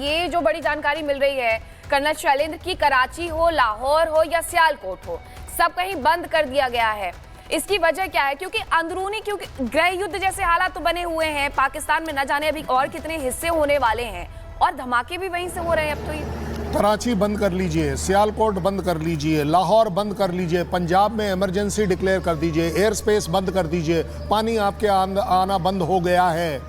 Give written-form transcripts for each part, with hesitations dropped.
ये जो बड़ी जानकारी मिल रही है कर्नल शैलेंद्र की, कराची हो, लाहौर हो या सियालकोट हो, सब कहीं बंद कर दिया गया है। इसकी वजह क्या है? क्योंकि अंदरूनी, क्योंकि गृह युद्ध जैसे हालात तो बने हुए हैं पाकिस्तान में, न जाने अभी और कितने हिस्से होने वाले हैं और धमाके भी वहीं से हो रहे हैं। अब तो ये कराची बंद कर लीजिए, सियालकोट बंद कर लीजिए, लाहौर बंद कर लीजिए, पंजाब में इमरजेंसी डिक्लेयर कर दीजिए, एयर स्पेस बंद कर दीजिए, पानी आपके आना बंद हो गया है।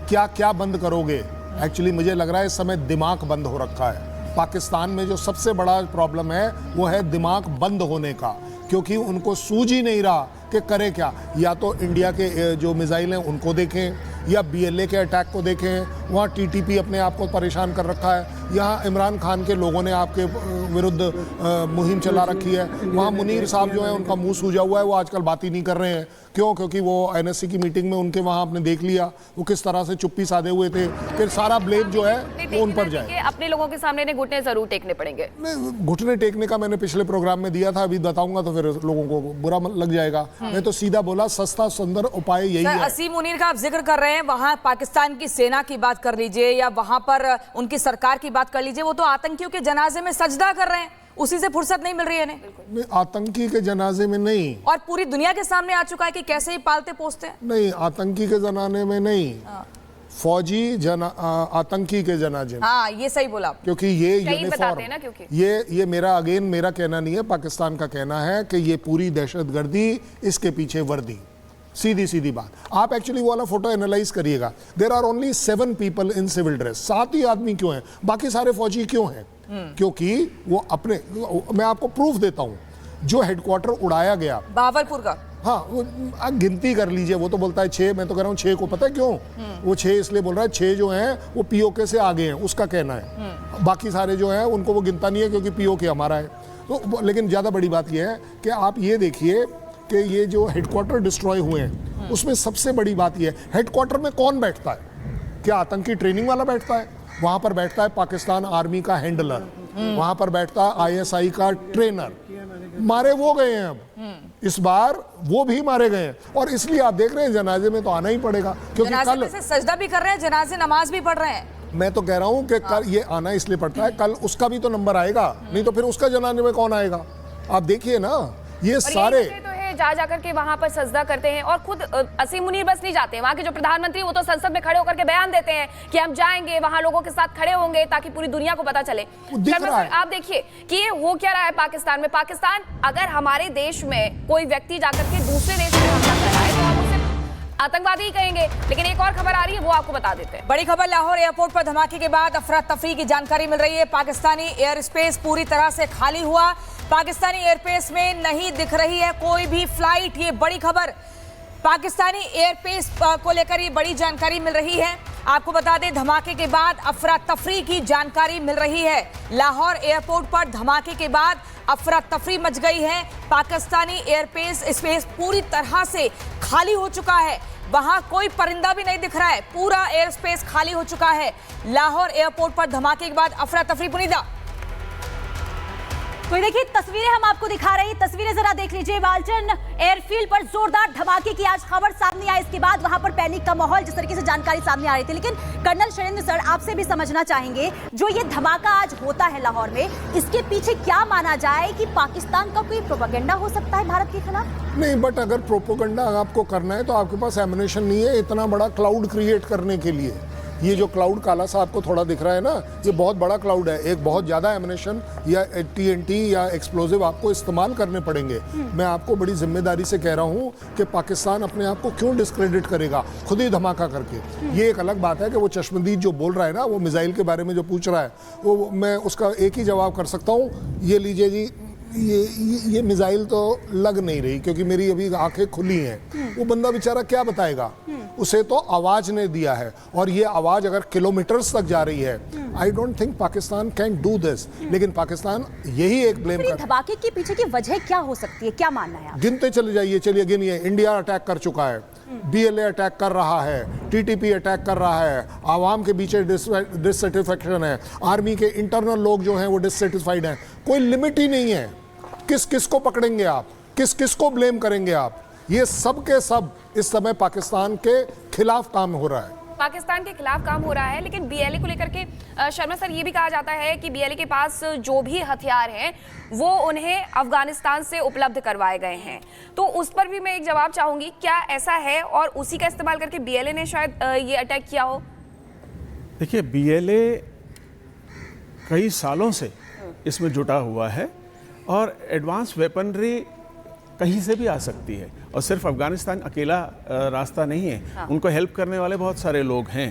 क्या क्या बंद करोगे? एक्चुअली मुझे लग रहा है इस समय दिमाग बंद हो रखा है। पाकिस्तान में जो सबसे बड़ा प्रॉब्लम है वो है दिमाग बंद होने का, क्योंकि उनको सूझ ही नहीं रहा कि करे क्या। या तो इंडिया के जो मिसाइल हैं उनको देखें, या BLA के अटैक को देखें, वहाँ TTP अपने आप को परेशान कर रखा है, यहाँ इमरान खान के लोगों ने आपके विरुद्ध मुहिम चला रखी है, वहाँ मुनीर साहब जो है उनका मुंह सूजा हुआ है, वो आजकल बात ही नहीं कर रहे हैं। क्यों? क्योंकि वो NSC की मीटिंग में उनके वहाँ आपने देख लिया वो किस तरह से चुप्पी साधे हुए थे। फिर सारा ब्लेम जो है वो उन पर जाए। अपने लोगों के सामने घुटने जरूर टेकने पड़ेंगे। घुटने टेकने का मैंने पिछले प्रोग्राम में दिया था, अभी बताऊंगा तो फिर लोगों को बुरा लग जाएगा। मैं तो सीधा बोला सस्ता सुंदर उपाय यही है। असीम मुनीर का आप जिक्र कर रहे हैं, वहां पाकिस्तान की सेना की बात कर लीजिए या वहां पर उनकी सरकार की बात कर लीजिए, वो तो आतंकियों के जनाजे में सजदा कर रहे हैं, उसी से फुर्सत नहीं मिल रही है इन्हें। आतंकी के जनाजे में नहीं, और पूरी दुनिया के सामने आ चुका है कि कैसे ही पालते पोसते हैं। नहीं, आतंकी के जनाने में नहीं, फौजी आतंकी के जनाजे में। हाँ, ये सही बोला, क्योंकि ये यूनिफॉर्म, ये मेरा कहना नहीं है, पाकिस्तान का कहना है कि ये पूरी दहशतगर्दी, इसके पीछे वर्दी। सीधी बात। आप एक्चुअली वो वाला फोटो एनालाइज करिएगा, there are only 7 people in civil dress. 7 ही आदमी क्यों हैं? बाकी सारे फौजी क्यों हैं? क्योंकि वो अपने, मैं आपको प्रूफ देता हूं, जो हेडक्वार्टर उड़ाया गया बावलपुर का, हाँ, वो गिनती कर लीजिए, वो तो बोलता है 6, मैं तो कह रहा हूँ 6 को। पता है क्यों वो 6 इसलिए बोल रहा है? 6 जो हैं वो POK से आगे हैं, उसका कहना है। बाकी सारे जो हैं उनको वो गिनता नहीं है, क्योंकि POK हमारा है। तो लेकिन ज़्यादा बड़ी बात यह है कि आप ये देखिए कि ये जो हेडक्वार्टर डिस्ट्रॉय हुए हैं, उसमें सबसे बड़ी बात यह है, हेडक्वार्टर में कौन बैठता है? क्या आतंकी ट्रेनिंग वाला बैठता है? वहाँ पर बैठता है पाकिस्तान आर्मी का हैंडलर, वहाँ पर बैठता है ISI का ट्रेनर। मारे वो गए हैं अब, इस बार वो भी मारे गए हैं, और इसलिए आप देख रहे हैं जनाजे में तो आना ही पड़ेगा, क्योंकि कल सजदा भी कर रहे हैं, जनाजे नमाज भी पढ़ रहे हैं। मैं तो कह रहा हूँ कि कल ये आना इसलिए पड़ता है, कल उसका भी तो नंबर आएगा, नहीं तो फिर उसका जनाजे में कौन आएगा? आप देखिए ना, ये सारे जा जाकर के वहां पर सजदा करते हैं। और खुद असीम मुनीर बस नहीं जाते, वहां के जो प्रधानमंत्री वो तो संसद में खड़े होकर के बयान देते हैं कि हम जाएंगे वहां, लोगों के साथ खड़े होंगे ताकि पूरी दुनिया को पता चले। आप देखिए कि ये हो क्या रहा है पाकिस्तान में। पाकिस्तान, अगर हमारे देश में कोई व्यक्ति जाकर के दूसरे देश में हमला कर रहा है तो हम उसे आतंकवादी ही कहेंगे। लेकिन एक और खबर आ रही है, वो आपको बता देते हैं। बड़ी खबर, लाहौर एयरपोर्ट पर धमाके के बाद अफरा तफरी की जानकारी मिल रही है। पाकिस्तानी एयर स्पेस पूरी तरह से खाली हुआ, पाकिस्तानी एयरपेस में नहीं दिख रही है कोई भी फ्लाइट। ये बड़ी खबर, पाकिस्तानी एयरपेस को लेकर ये बड़ी जानकारी मिल रही है। आपको बता दें, धमाके के बाद अफरा तफरी की जानकारी मिल रही है। लाहौर एयरपोर्ट पर धमाके के बाद अफरा तफरी मच गई है। पाकिस्तानी एयरपेस स्पेस पूरी तरह से खाली हो चुका है, वहां कोई परिंदा भी नहीं दिख रहा है, पूरा एयर स्पेस खाली हो चुका है। लाहौर एयरपोर्ट पर धमाके के बाद अफरा तफरी। पुनीता, तो देखिए तस्वीरें हम आपको दिखा रहे हैं, तस्वीरें जरा देख लीजिए। वालचन एयरफील्ड पर जोरदार धमाके की आज खबर सामने आई, इसके बाद वहां पर पैनिक का माहौल, जिस तरीके से जानकारी सामने आ रही थी। लेकिन कर्नल शैलेंद्र सर, आपसे भी समझना चाहेंगे, जो ये धमाका आज होता है लाहौर में, इसके पीछे क्या माना जाए कि पाकिस्तान का कोई प्रोपेगेंडा हो सकता है भारत के खिलाफ? नहीं, बट अगर प्रोपेगेंडा आपको करना है तो आपके पास एमिनेशन नहीं है इतना बड़ा क्लाउड क्रिएट करने के लिए। ये जो क्लाउड काला सा आपको थोड़ा दिख रहा है ना, ये बहुत बड़ा क्लाउड है। एक बहुत ज़्यादा एमिनेशन या TNT या एक्सप्लोजिव आपको इस्तेमाल करने पड़ेंगे। मैं आपको बड़ी जिम्मेदारी से कह रहा हूँ कि पाकिस्तान अपने आप को क्यों डिस्क्रेडिट करेगा खुद ही धमाका करके। ये एक अलग बात है कि वो चश्मदीद जो बोल रहा है ना, वो मिसाइल के बारे में जो पूछ रहा है, वो मैं उसका एक ही जवाब कर सकता हूँ, ये लीजिए जी, ये मिसाइल तो लग नहीं रही, क्योंकि मेरी अभी आंखें खुली हैं। वो बंदा बेचारा क्या बताएगा? उसे तो आवाज ने दिया है, और ये आवाज अगर किलोमीटर्स तक जा रही है, I don't think Pakistan can do this. लेकिन पाकिस्तान यही एक ब्लेम कर, धमाके के पीछे की वजह क्या हो सकती है, क्या मानना है? गिनते चले जाइए, चलिए गिनिए। इंडिया अटैक कर चुका है, BLA अटैक कर रहा है, TTP अटैक कर रहा है, आवाम के बीच डिससेटिस्फैक्शन है, आर्मी के इंटरनल लोग जो हैं वो डिससेटिस्फाइड हैं। कोई लिमिट ही नहीं है। किस किस को पकड़ेंगे आप, किस किस को ब्लेम करेंगे आप? ये सब के सब इस समय पाकिस्तान के खिलाफ काम हो रहा है। पाकिस्तान के खिलाफ काम हो रहा है, लेकिन बीएलए को लेकर के शर्मा सर ये भी कहा जाता है कि बीएलए के पास जो भी हथियार हैं वो उन्हें अफगानिस्तान से उपलब्ध करवाए गए हैं। तो उस पर भी मैं एक जवाब चाहूंगी, क्या ऐसा है और उसी का इस्तेमाल करके बीएलए ने शायद ये अटैक किया हो? देखिए, बीएलए कई सालों से इसमें जुटा हुआ है और एडवांस वेपनरी कहीं से भी आ सकती है और सिर्फ अफगानिस्तान अकेला रास्ता नहीं है। हाँ। उनको हेल्प करने वाले बहुत सारे लोग हैं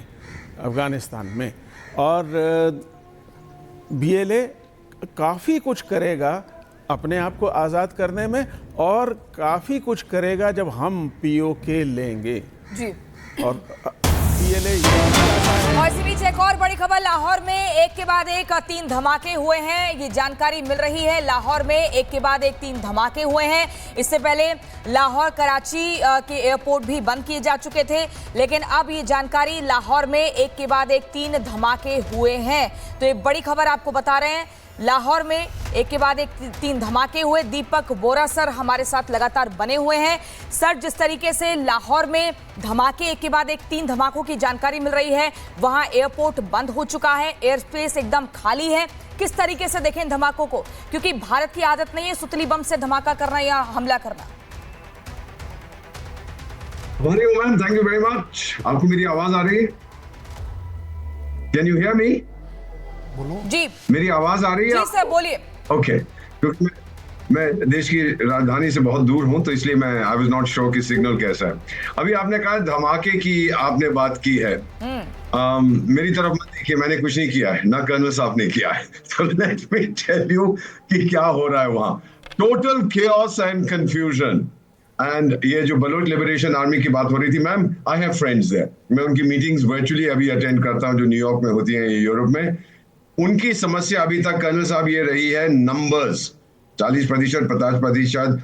अफगानिस्तान में और बीएलए काफ़ी कुछ करेगा अपने आप को आज़ाद करने में और काफ़ी कुछ करेगा जब हम पीओके लेंगे। जी। और बीएलए और इसी बीच एक और बड़ी खबर, लाहौर में एक के बाद एक 3 धमाके हुए हैं। ये जानकारी मिल रही है, लाहौर में एक के बाद एक 3 धमाके हुए हैं। इससे पहले लाहौर कराची के एयरपोर्ट भी बंद किए जा चुके थे, लेकिन अब ये जानकारी लाहौर में एक के बाद एक 3 धमाके हुए हैं। तो ये बड़ी खबर आपको बता रहे हैं, लाहौर में एक के बाद एक 3 धमाके हुए। दीपक बोरा सर हमारे साथ लगातार बने हुए हैं। सर, जिस तरीके से लाहौर में धमाके एक के बाद एक 3 धमाकों की जानकारी मिल रही है, वहां एयरपोर्ट बंद हो चुका है, एयर स्पेस एकदम खाली है, किस तरीके से देखें इन धमाकों को? क्योंकि भारत की आदत नहीं है सुतली बम से धमाका करना या हमला करना। Ma'am, thank you very much. आपको मेरी आवाज आ रही है? Can you hear me? जी, मेरी आवाज आ रही है? जी सर, बोलिए। ओके, क्योंकि मैं देश की राजधानी से बहुत दूर हूं, तो इसलिए मैं आई वाज नॉट श्योर कि सिग्नल कैसा है। अभी आपने कहा धमाके की आपने बात की है। मेरी तरफ मत देखिए, मैंने कुछ नहीं किया है, ना कर्नल साहब ने किया है। तो लेट मी टेल यू कि क्या हो रहा है वहां। Total chaos and confusion. And ये जो बलोच लिबरेशन आर्मी की बात हो रही थी, ma'am, I have friends there. मैं उनकी मीटिंग्स वर्चुअली अभी अटेंड करता हूं जो न्यूयॉर्क में होती हैं, यूरोप में। उनकी समस्या अभी तक कर्नल साहब ये रही है नंबर्स। 40%, 50%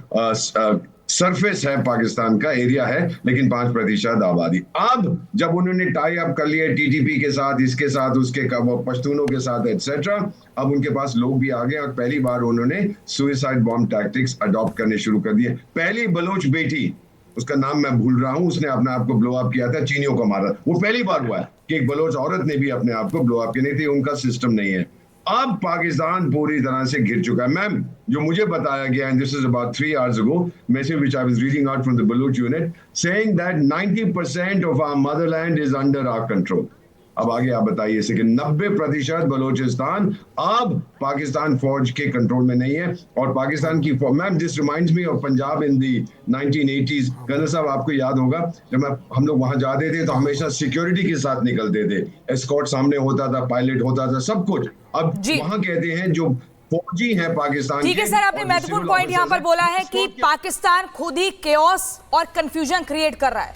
सरफेस है, पाकिस्तान का एरिया है, लेकिन 5% आबादी। अब जब उन्होंने टाई अप कर लिया टीटीपी के साथ, इसके साथ, उसके पश्तूनों के साथ एटसेट्रा, अब उनके पास लोग भी आ गए और पहली बार उन्होंने सुइसाइड बॉम्ब टैक्टिक्स अडॉप्ट करने शुरू कर दिए। पहली बलोच बेटी, उसका नाम मैं भूल रहा हूं, उसने अपने आप को ब्लो अप किया था, चीनियों को मारा। वो पहली बार हुआ है कि एक बलोच औरत ने भी अपने आप को ब्लो अप किया, नहीं थी, उनका सिस्टम नहीं है। अब पाकिस्तान पूरी तरह से गिर चुका है। मैम, जो मुझे बताया गया, and this is about 3 hours ago, message which I was reading out from the Baloch unit, saying that 90% of our motherland is under our control. अब आगे आप बताइए इसे कि 90% बलोचिस्तान अब पाकिस्तान फौज के कंट्रोल में नहीं है। और पाकिस्तान की ma'am, this reminds me of Punjab in the 1980s। Colonel साहब, आपको याद होगा जब हम लोग वहां जाते थे तो हमेशा सिक्योरिटी के साथ निकलते थे, एस्कॉर्ट सामने होता था, पायलट होता था, सब कुछ। अब वहां कहते हैं जो फौजी हैं पाकिस्तान। ठीक है सर, आपने महत्वपूर्ण पॉइंट यहाँ पर बोला है कि पाकिस्तान खुद ही केओस और कंफ्यूजन क्रिएट कर रहा है।